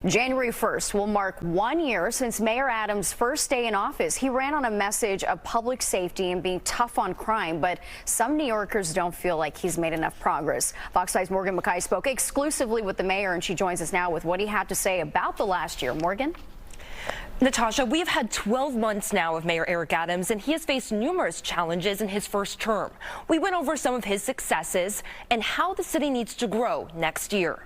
January 1st will mark 1 year since Mayor Adams' first day in office. He ran on a message of public safety and being tough on crime, but some New Yorkers don't feel like he's made enough progress. Fox 5's Morgan McKay spoke exclusively with the mayor, and she joins us now with what he had to say about the last year. Morgan? Natasha, we have had 12 months now of Mayor Eric Adams, and he has faced numerous challenges in his first term. We went over some of his successes and how the city needs to grow next year.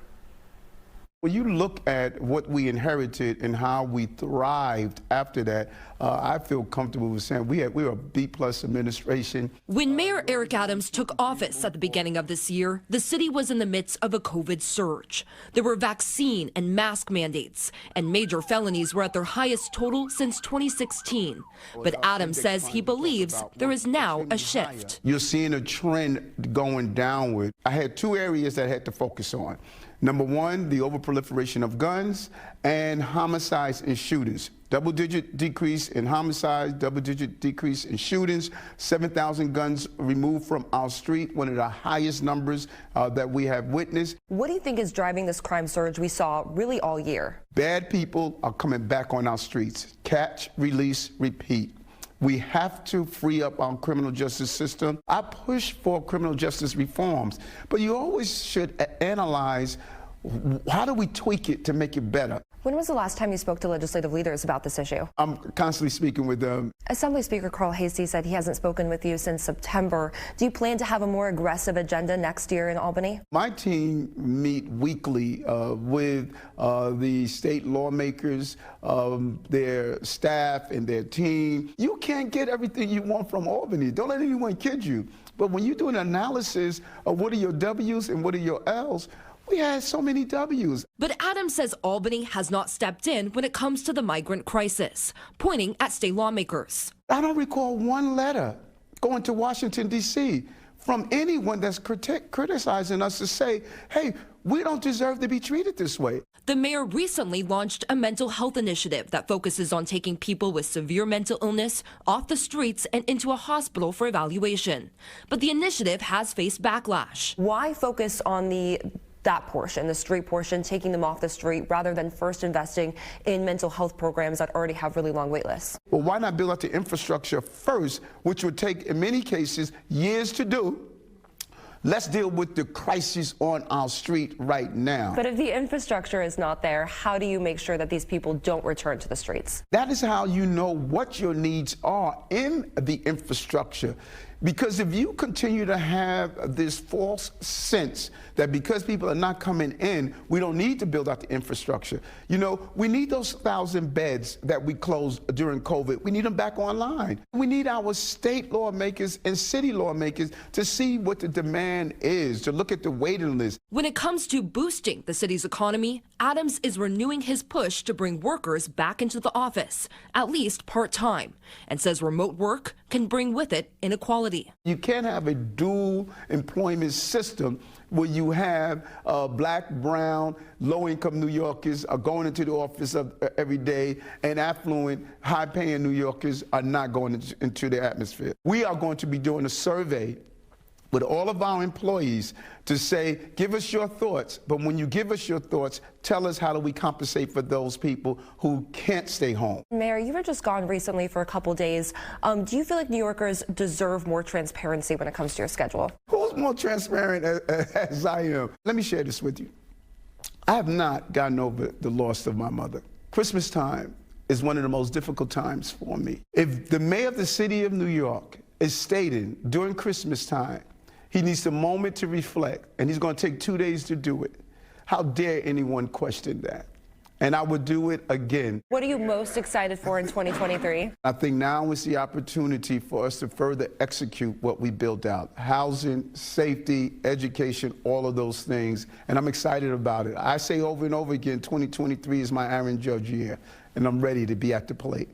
When you look at what we inherited and how we thrived after that, I feel comfortable with saying we were a B-plus administration. When Mayor Eric Adams took office at the beginning of this year, the city was in the midst of a COVID surge. There were vaccine and mask mandates, and major felonies were at their highest total since 2016. But Adams says he believes there is now a shift. You're seeing a trend going downward. I had two areas that I had to focus on. Number one, the overproliferation of guns and homicides and shootings. Double-digit decrease in homicides, double-digit decrease in shootings, 7,000 guns removed from our street, one of the highest numbers that we have witnessed. What do you think is driving this crime surge we saw really all year? Bad people are coming back on our streets. Catch, release, repeat. We have to free up our criminal justice system. I push for criminal justice reforms, but you always should analyze how do we tweak it to make it better. When was the last time you spoke to legislative leaders about this issue? I'm constantly speaking with them. Assembly Speaker Carl Hasty said he hasn't spoken with you since September. Do you plan to have a more aggressive agenda next year in Albany? My team meet weekly with the state lawmakers, their staff and their team. You can't get everything you want from Albany. Don't let anyone kid you. But when you do an analysis of what are your W's and what are your L's, we had so many W's. But Adams says Albany has not stepped in when it comes to the migrant crisis, pointing at state lawmakers. I don't recall one letter going to Washington, D.C. from anyone that's criticizing us to say, hey, we don't deserve to be treated this way. The mayor recently launched a mental health initiative that focuses on taking people with severe mental illness off the streets and into a hospital for evaluation. But the initiative has faced backlash. Why focus on that portion, the street portion, taking them off the street, rather than first investing in mental health programs that already have really long wait lists? Well, why not build out the infrastructure first, which would take, in many cases, years to do? Let's deal with the crisis on our street right now. But if the infrastructure is not there, how do you make sure that these people don't return to the streets? That is how you know what your needs are in the infrastructure. Because if you continue to have this false sense that because people are not coming in, we don't need to build out the infrastructure. You know, we need those 1,000 beds that we closed during COVID. We need them back online. We need our state lawmakers and city lawmakers to see what the demand is, to look at the waiting list. When it comes to boosting the city's economy, Adams is renewing his push to bring workers back into the office, at least part-time, and says remote work can bring with it inequality. You can't have a dual employment system where you have black, brown, low-income New Yorkers are going into the office every day, and affluent, high-paying New Yorkers are not going into the atmosphere. We are going to be doing a survey with all of our employees to say, give us your thoughts, but when you give us your thoughts, tell us how do we compensate for those people who can't stay home. Mayor, you were just gone recently for a couple days. Do you feel like New Yorkers deserve more transparency when it comes to your schedule? Who's more transparent as I am? Let me share this with you. I have not gotten over the loss of my mother. Christmas time is one of the most difficult times for me. If the mayor of the city of New York is stating during Christmas time, he needs a moment to reflect, and he's going to take 2 days to do it. How dare anyone question that? And I would do it again. What are you most excited for in 2023? I think now is the opportunity for us to further execute what we built out. Housing, safety, education, all of those things. And I'm excited about it. I say over and over again, 2023 is my Aaron Judge year, and I'm ready to be at the plate.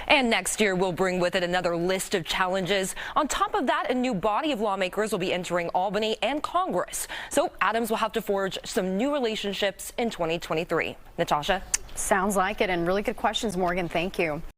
And next year will bring with it another list of challenges. On top of that, a new body of lawmakers will be entering Albany and Congress. So Adams will have to forge some new relationships in 2023. Natasha? Sounds like it, and really good questions, Morgan. Thank you.